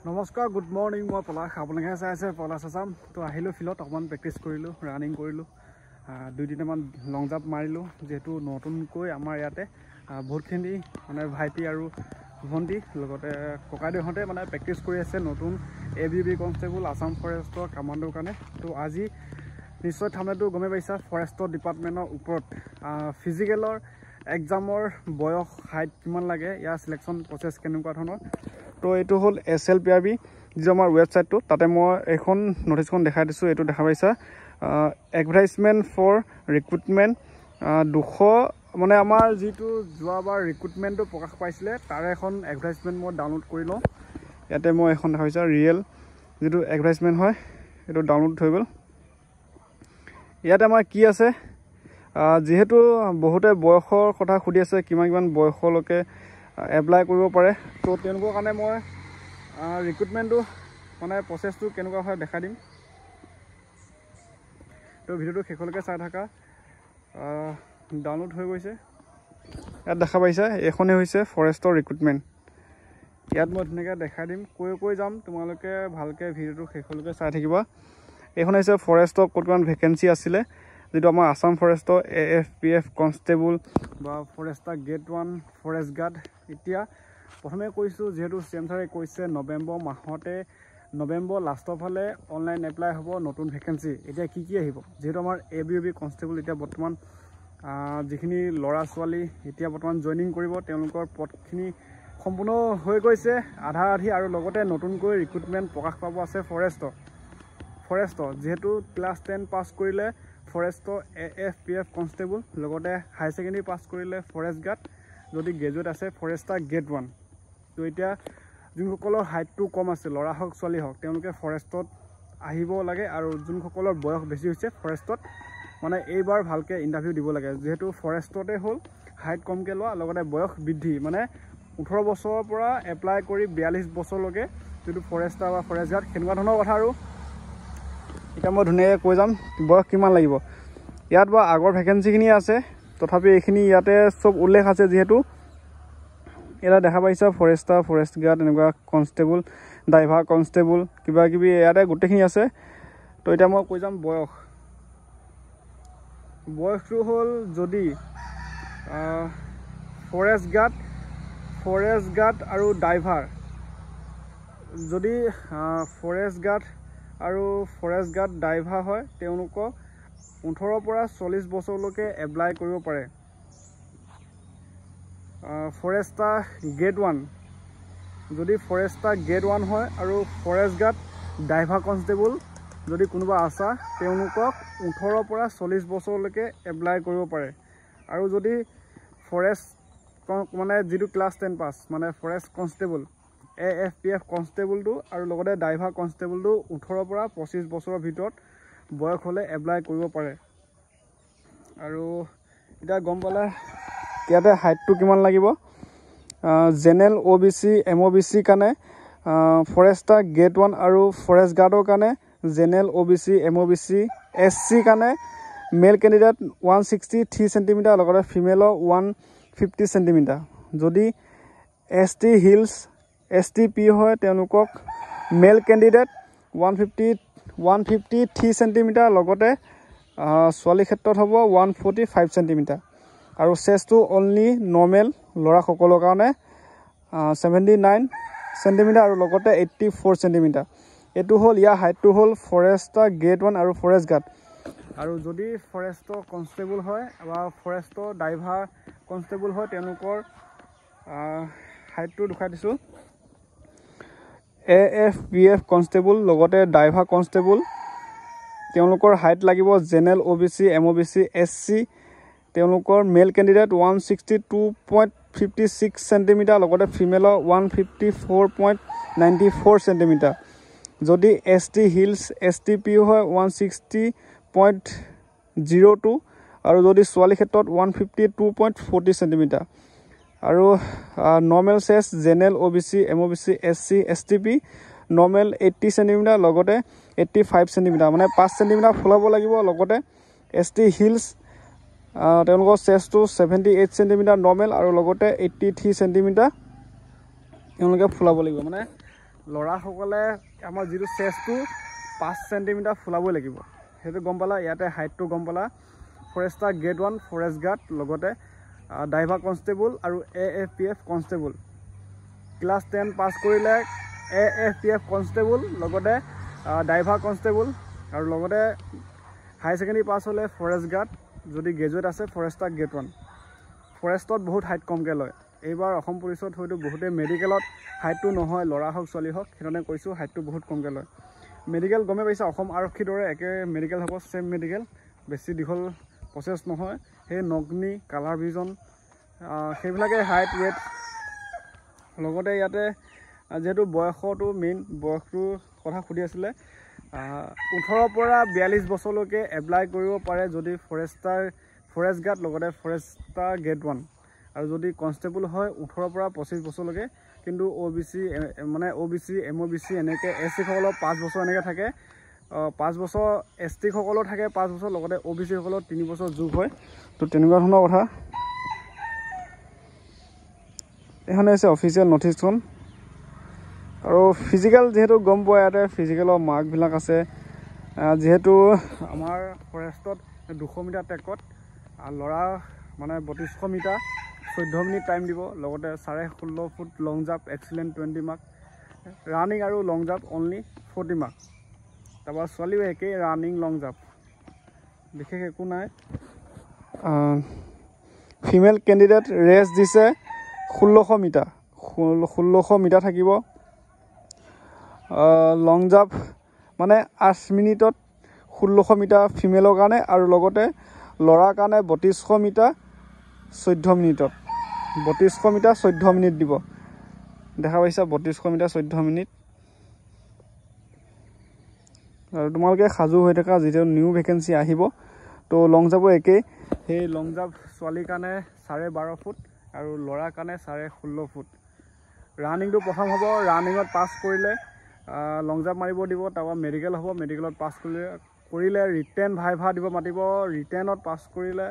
নমস্কাৰ good morning মই পলাশ আপোনালোকে চাই আছে পলাশ আছাম তো আহিলোঁ ফিল্ডত অকণমান প্ৰেক্টিছ কৰিলোঁ ৰানিং কৰিলোঁ 2-3টামান লং জাম্প মাৰিলোঁ যিহেতু নতুনকৈ আমাৰ ইয়াতে বহুতখিনি মানে ভাইটি আৰু ভণ্টি লগতে ককাইদেউহঁতে মানে প্ৰেক্টিছ কৰি আছে নতুন ABB কনষ্টেবল আছাম ফৰেষ্টৰ কামাণ্ডোৰ কাৰণে তো আজি নিশ্চয় থামনেলটো গমেই পাইছা ফৰেষ্টৰ ডিপাৰ্টমেণ্টৰ ওপৰত ফিজিকেলৰ এক্সামৰ বয়স হাইট কিমান লাগে ইয়াৰ চিলেকশ্যন প্ৰচেছ কেনেকুৱা ধৰণৰ তো এইটো হ'ল SLPRB যিটো আমাৰ ৱেবছাইটটো তাতে মই এখন নটিছখন দেখাই দিছোঁ এইটো দেখা পাইছা এডভাৰটাইজমেণ্ট ফৰ ৰিক্ৰুটমেণ্ট 200 মানে আমাৰ যিটো যোৱাবাৰ ৰিক্ৰুটমেণ্টটো প্ৰকাশ পাইছিলে তাৰে এখন এডভাৰটাইজমেণ্ট মই ডাউনলোড কৰি লওঁ ইয়াতে মই এখন দেখা পাইছা ৰিয়েল যিটো এডভাৰটাইজমেণ্ট হয় এইটো ডাউনলোড হৈ গ'ল ইয়াতে আমাৰ কি আছে যেহেতু বহুতে বয়সৰ কথা সুধি আছে কিমান বয়সলৈকে এপ্লাই কৰিব পাৰে তো তেওঁলোকৰ কাৰণে মই ৰিক্ৰুটমেণ্টটো মানে প্ৰচেছটো কেনেকুৱা হয় দেখাই দিম তো ভিডিঅ'টো শেষলৈকে চাই থাকা ডাউনলোড হৈ গৈছে ইয়াত দেখা পাইছা এইখনেই হৈছে ফৰেষ্টৰ ৰিক্ৰুটমেণ্ট ইয়াত মই ধুনীয়াকৈ দেখাই দিম কৈ যাম তোমালোকে ভালকৈ ভিডিঅ'টো শেষলৈকে চাই থাকিবা এইখন হৈছে ফৰেষ্টৰ ক'তমান ভেকেঞ্চি আছিলে যেটো আমাৰ আসাম ফৰেষ্টৰ AFPF কনষ্টেবল বা ফৰেষ্টাৰ গ্ৰেড 1 ফৰেষ্ট গাৰ্ড এতিয়া প্ৰথমে কৈছোঁ যেহেতু CM ছাৰে কৈছে নৱেম্বৰ মাহতে নৱেম্বৰ লাষ্টৰ ফালে অনলাইন এপ্লাই হ'ব নতুন ভেকেঞ্চি এতিয়া কি আহিব যেহেতু আমাৰ ABB কনষ্টেবল এতিয়া বৰ্তমান যিখিনি ল'ৰা ছোৱালী এতিয়া বৰ্তমান জইনিং কৰিব তেওঁলোকৰ পদখিনি সম্পূৰ্ণ হৈ গৈছে আধা আধি আৰু লগতে নতুনকৈ ৰিক্ৰুটমেণ্ট প্ৰকাশ পাব আছে ফৰেষ্টৰ যেহেতু ক্লাছ 10 পাছ কৰিলে ফৰেষ্টৰ AFPF কনষ্টেবল লগতে হাই ছেকেণ্ডেৰী পাছ কৰিলে ফৰেষ্ট গাৰ্ড যদি গ্ৰেজুৱেট আছে ফৰেষ্টাৰ গ্ৰেড 1 তো এতিয়া যোনসকলৰ হাইটটো কম আছে ল'ৰা হওক ছোৱালী হওক তেওঁলোকে ফৰেষ্টত আহিব লাগে আৰু যোনসকলৰ বয়স বেছি হৈছে ফৰেষ্টত মানে এইবাৰ ভালকৈ ইণ্টাৰভিউ দিব লাগে যেহেতু ফৰেষ্টতে হ'ল হাইট কমকৈ লোৱা লগতে বয়স বৃদ্ধি মানে 18 বছৰৰ পৰা এপ্লাই কৰি 42 বছৰলৈকে যিটো ফৰেষ্টাৰ বা ফৰেষ্ট গাৰ্ড সেনেকুৱা ধৰণৰ কথা আৰু এতিয়া মই ধুনীয়াকৈ কৈ যাম বয়স কিমান লাগিব ইয়াত বা আগৰ ভেকেঞ্চিখিনি আছে তথাপি এইখিনি ইয়াতে চব উল্লেখ আছে যিহেতু এটা দেখা পাইছা ফৰেষ্টাৰ ফৰেষ্ট গাৰ্ড এনেকুৱা কনষ্টেবল ড্ৰাইভাৰ কনষ্টেবল কিবাকিবি ইয়াতে গোটেইখিনি আছে তো এতিয়া মই কৈ যাম বয়সটো হ'ল যদি ফৰেষ্ট গাৰ্ড আৰু ড্ৰাইভাৰ যদি ফৰেষ্ট গাৰ্ড ড্ৰাইভাৰ হয় তেওঁলোকক 18 পৰা 40 বছৰলৈকে এপ্লাই কৰিব পাৰে ফৰেষ্টাৰ গ্ৰেড 1 যদি ফৰেষ্টাৰ গ্ৰেড 1 হয় আৰু ফৰেষ্ট গাৰ্ড ড্ৰাইভাৰ কনষ্টেবল যদি কোনোবা আছা তেওঁলোকক 18 পৰা 40 বছৰলৈকে এপ্লাই কৰিব পাৰে আৰু যদি ফৰেষ্ট মানে যিটো ক্লাছ 10 পাছ মানে ফৰেষ্ট কনষ্টেবল AFPF কনষ্টেবলটো আৰু লগতে ড্ৰাইভাৰ কনষ্টেবলটো 18 পৰা 25 বছৰৰ ভিতৰত বয়স হ'লে এপ্লাই কৰিব পাৰে আৰু এতিয়া গম পালে ইয়াতে হাইটটো কিমান লাগিব জেনেৰেল OBC MOBC কাৰণে ফৰেষ্টাৰ গ্ৰেড 1 আৰু ফৰেষ্ট গাৰ্ডৰ কাৰণে জেনেৰেল OBC MOBC SC কাৰণে মেল কেণ্ডিডেট 163 চেণ্টিমিটাৰ লগতে ফিমেলৰ 150 চেণ্টিমিটাৰ যদি ST হিলছ STP হয় তেওঁলোকক মেল কেণ্ডিডেট 153 চেণ্টিমিটাৰ লগতে ছোৱালী ক্ষেত্ৰত হ'ব 145 চেণ্টিমিটাৰ আৰু চেষ্টটো অনলি নৰ্মেল ল'ৰাসকলৰ কাৰণে 79 চেণ্টিমিটাৰ আৰু লগতে 84 চেণ্টিমিটাৰ এইটো হ'ল ইয়াৰ হাইটটো হ'ল ফৰেষ্টাৰ গ্ৰেড 1 আৰু ফৰেষ্ট গাৰ্ড আৰু যদি ফৰেষ্টৰ কনষ্টেবল হয় বা ফৰেষ্টৰ ড্ৰাইভাৰ কনষ্টেবল হয় তেওঁলোকৰ হাইটটো দেখাই দিছোঁ AFPF কনষ্টেবল লগতে ড্ৰাইভাৰ কনষ্টেবল তেওঁলোকৰ হাইট লাগিব জেনেৰেল OBC MOBC SC তেওঁলোকৰ মেল কেণ্ডিডেট 162.56 চেণ্টিমিটাৰ লগতে ফিমেলৰ 154.94 চেণ্টিমিটাৰ যদি ST হিলছ STP হয় 160.02 আৰু যদি ছোৱালী ক্ষেত্ৰত 152.40 চেণ্টিমিটাৰ আৰু নৰ্মেল চেষ্ট general OBC MOBC SC STP normal 80 centimetre লগতে 85 চেণ্টিমিটাৰ মানে 5 চেণ্টিমিটাৰ ফুলাব লাগিব লগতে ST হিলছ তেওঁলোকৰ চেষ্টটো 78 চেণ্টিমিটাৰ নৰ্মেল আৰু লগতে 83 চেণ্টিমিটাৰ তেওঁলোকে ফুলাব লাগিব মানে ল'ৰাসকলে আমাৰ যিটো চেষ্টটো 5 চেণ্টিমিটাৰ ফুলাবই লাগিব সেইটো গম পালা ইয়াতে হাইটটো গম পালা ফৰেষ্টাৰ গ্ৰেড 1 ফৰেষ্ট গাৰ্ড লগতে ড্ৰাইভাৰ কনষ্টেবল আৰু AFPF কনষ্টেবল ক্লাছ 10 পাছ কৰিলে AFPF কনষ্টেবল লগতে ড্ৰাইভাৰ কনষ্টেবল আৰু লগতে হাই ছেকেণ্ডেৰী পাছ হ'লে ফৰেষ্ট গাৰ্ড যদি গ্ৰেজুৱেট আছে ফৰেষ্টাৰ গ্ৰেড 1 ফৰেষ্টত বহুত হাইট কমকৈ লয় এইবাৰ অসম পুলিচত হয়তো বহুতে মেডিকেলত হাইটটো নহয় ল'ৰা হওক ছোৱালী হওক সেইকাৰণে কৈছোঁ হাইটটো বহুত কমকৈ লয় মেডিকেল গমে পাইছা অসম আৰক্ষীৰ দৰে একে মেডিকেল হ'ব চেম মেডিকেল বেছি দীঘল প্ৰচেছ নহয় সেই নগ্নি কালাৰ ভিজন সেইবিলাকে হাইট ৱেট লগতে ইয়াতে যেহেতু বয়সটো মেইন বয়সটোৰ কথা সুধি আছিলে 18 পৰা 42 বছৰলৈকে এপ্লাই কৰিব পাৰে যদি ফৰেষ্ট গাৰ্ড লগতে ফৰেষ্টাৰ গ্ৰেড 1 আৰু যদি কনষ্টেবল হয় 18 পৰা 25 বছৰলৈকে কিন্তু OBC মানে OBC MOBC এনেকৈ SC সকলৰ 5 বছৰ এনেকৈ থাকে 5 বছৰ ST সকলৰ থাকে 5 বছৰ লগতে OBC সকলৰ 3 বছৰ যোগ হয় তো তেনেকুৱা ধৰণৰ কথা এখন হৈছে অফিচিয়েল নটিছখন আৰু ফিজিকেল যেহেতু গম পোৱা ইয়াতে ফিজিকেলৰ মাৰ্কবিলাক আছে যেহেতু আমাৰ ফৰেষ্টত 200 মিটাৰ ট্ৰেকত ল'ৰা মানে 3200 মিটাৰ 14 মিনিট টাইম দিব লগতে 16.5 ফুট লং জাম্প এক্সিলেণ্ট 20 মাৰ্ক ৰানিং আৰু লং জাম্প অনলি 40 মাৰ্ক তাৰপৰা ছোৱালীও একেই ৰানিং লং জাম্প বিশেষ একো নাই ফিমেল কেণ্ডিডেট ৰেচ দিছে 1600 মিটাৰ থাকিব লং জাম্প মানে 8 মিনিটত 1600 মিটাৰ ফিমেলৰ কাৰণে আৰু লগতে ল'ৰাৰ কাৰণে 3200 মিটাৰ 14 মিনিটত 3200 মিটাৰ 14 মিনিট দিব দেখা পাইছা 3200 মিটাৰ 14 মিনিট আৰু তোমালোকে সাজু হৈ থকা যেতিয়া নিউ ভেকেঞ্চি আহিব তো লং জাম্পো একেই সেই লং জাম্প ছোৱালীৰ কাৰণে 12.5 ফুট আৰু ল'ৰাৰ কাৰণে 16.5 ফুট ৰানিংটো প্ৰথম হ'ব ৰানিঙত পাছ কৰিলে লং জাম্প মাৰিব দিব তাৰপৰা মেডিকেল হ'ব মেডিকেলত পাছ কৰিলে ৰিটেন ভাইভা দিব মাতিব ৰিটেনত পাছ কৰিলে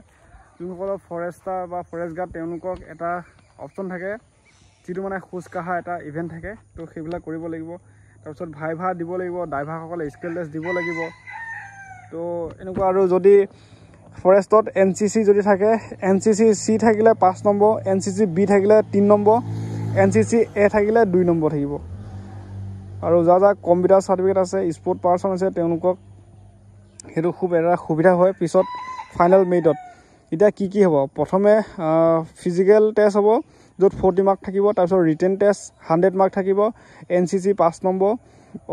যোনসকলৰ ফৰেষ্টাৰ বা ফৰেষ্ট গাৰ্ড তেওঁলোকক এটা অপশ্যন থাকে যিটো মানে খোজ কাঢ়া এটা ইভেণ্ট থাকে তো সেইবিলাক কৰিব লাগিব তাৰপিছত ভাইভা দিব লাগিব ড্ৰাইভাৰসকলে স্কিল টেষ্ট দিব লাগিব তো এনেকুৱা আৰু যদি ফৰেষ্টত NCC যদি থাকে NCC C থাকিলে 5 নম্বৰ NCC B থাকিলে 3 নম্বৰ NCC A থাকিলে 2 নম্বৰ থাকিব আৰু যাৰ কম্পিউটাৰ চাৰ্টিফিকেট আছে স্পৰ্ট পাৰ্চন আছে তেওঁলোকক সেইটো খুব এটা সুবিধা হয় পিছত ফাইনেল মেৰিটত এতিয়া কি হ'ব প্ৰথমে ফিজিকেল টেষ্ট হ'ব য'ত 40 মাৰ্ক থাকিব তাৰপিছত ৰিটেন টেষ্ট 100 মাৰ্ক থাকিব NCC 5 নম্বৰ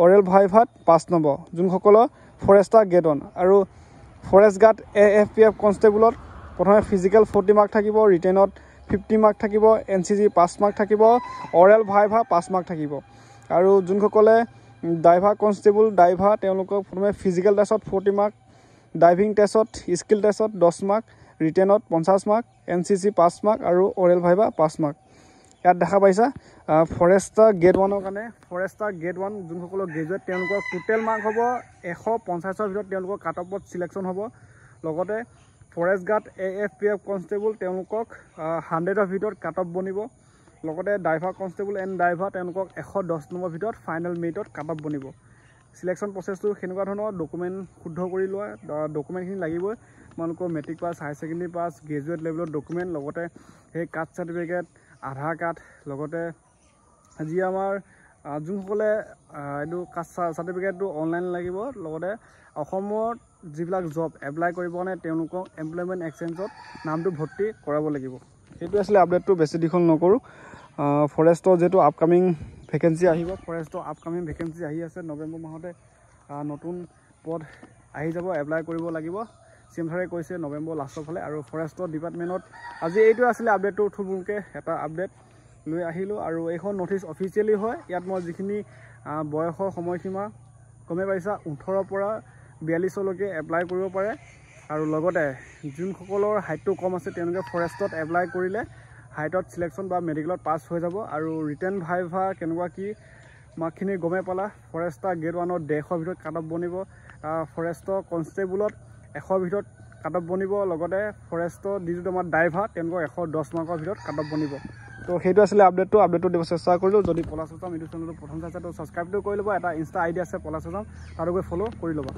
অৰেল ভাইভাত 5 নম্বৰ যোনসকলৰ ফৰেষ্টাৰ গ্ৰেড 1 আৰু ফৰেষ্ট গাৰ্ড AFPF কনষ্টেবলত প্ৰথমে ফিজিকেল 40 মাৰ্ক থাকিব ৰিটেনত 50 মাৰ্ক থাকিব NCC 5 মাৰ্ক থাকিব অৰেল ভাইভা 5 মাৰ্ক থাকিব আৰু যোনসকলে ড্ৰাইভাৰ কনষ্টেবল ড্ৰাইভাৰ তেওঁলোকক প্ৰথমে ফিজিকেল টেষ্টত 40 মাৰ্ক ড্ৰাইভিং টেষ্টত স্কিল টেষ্টত 10 মাৰ্ক ৰিটেনত 50 মাৰ্ক NCC 5 মাৰ্ক আৰু অৰেল ভাইভা 5 মাৰ্ক ইয়াত দেখা পাইছা ফৰেষ্টাৰ গ্ৰেড 1ৰ কাৰণে ফৰেষ্টাৰ গ্ৰেড 1 যোনসকলৰ গ্ৰেজুৱেট তেওঁলোকৰ টোটেল মাৰ্ক হ'ব 150ৰ ভিতৰত তেওঁলোকৰ কাট অফত চিলেকশ্যন হ'ব লগতে ফৰেষ্ট গাৰ্ড AFPF কনষ্টেবল তেওঁলোকক 100ৰ ভিতৰত কাট অফ বনিব লগতে ড্ৰাইভাৰ কনষ্টেবল এণ্ড ড্ৰাইভাৰ তেওঁলোকক 110 নম্বৰ ভিতৰত ফাইনেল মেৰিটত কাট অফ বনিব চিলেকশ্যন প্ৰচেছটো সেনেকুৱা ধৰণৰ ডকুমেণ্ট শুদ্ধ কৰি লোৱা ডকুমেণ্টখিনি লাগিবই তোমালোকৰ মেট্ৰিক পাছ হাই ছেকেণ্ডেৰী পাছ গ্ৰেজুৱেট লেভেলৰ ডকুমেণ্ট লগতে সেই কাষ্ট চাৰ্টিফিকেট আধাৰ কাৰ্ড লগতে যি আমাৰ যোনসকলে এইটো কাষ্ট চাৰ্টিফিকেটটো অনলাইন লাগিব লগতে অসমত যিবিলাক জব এপ্লাই কৰিবৰ কাৰণে তেওঁলোকক এমপ্লয়মেণ্ট এক্সচেঞ্জত নামটো ভৰ্তি কৰাব লাগিব সেইটো আছিলে আপডেটটো বেছি দীঘল নকৰোঁ ফৰেষ্টৰ যিহেতু আপকামিং ভেকেঞ্চি আহিব ফৰেষ্টৰ আপকামিং ভেকেঞ্চি আহি আছে নৱেম্বৰ মাহতে নতুন পদ আহি যাব এপ্লাই কৰিব লাগিব CM ছাৰে কৈছে নৱেম্বৰ লাষ্টৰ ফালে আৰু ফৰেষ্টৰ ডিপাৰ্টমেণ্টত আজি এইটো আছিলে আপডেটটো থুলমূলকৈ এটা আপডেট লৈ আহিলোঁ আৰু এইখন নটিচ অফিচিয়েলি হয় ইয়াত মই যিখিনি বয়সৰ সময়সীমা গমে পাইছা 18 পৰা 42লৈকে এপ্লাই কৰিব পাৰে আৰু লগতে যোনসকলৰ হাইটটো কম আছে তেওঁলোকে ফৰেষ্টত এপ্লাই কৰিলে হাইটত চিলেকশ্যন বা মেডিকেলত পাছ হৈ যাব আৰু ৰিটেন ভাইভা কেনেকুৱা কি মাৰ্কখিনি গমে পালা ফৰেষ্টাৰ গ্ৰেড 1ৰ 150ৰ ভিতৰত কাট অফ বনিব ফৰেষ্টৰ কনষ্টেবলত 100ৰ ভিতৰত কাট অফ বনিব লগতে ফৰেষ্টৰ যিটো আমাৰ ড্ৰাইভাৰ তেওঁলোকৰ 110 মাৰ্কৰ ভিতৰত কাট অফ বনিব তো সেইটো আছিলে আপডেটটো দিব চেষ্টা কৰিলোঁ যদি পলাশ আছাম ইউটিউব চেনেলটো প্ৰথম চাইছে তো ছাবস্ক্ৰাইবটো কৰি ল'ব এটা ইনষ্টা আইডি আছে পলাশ আছাম তাতো গৈ ফ'ল' কৰি ল'বা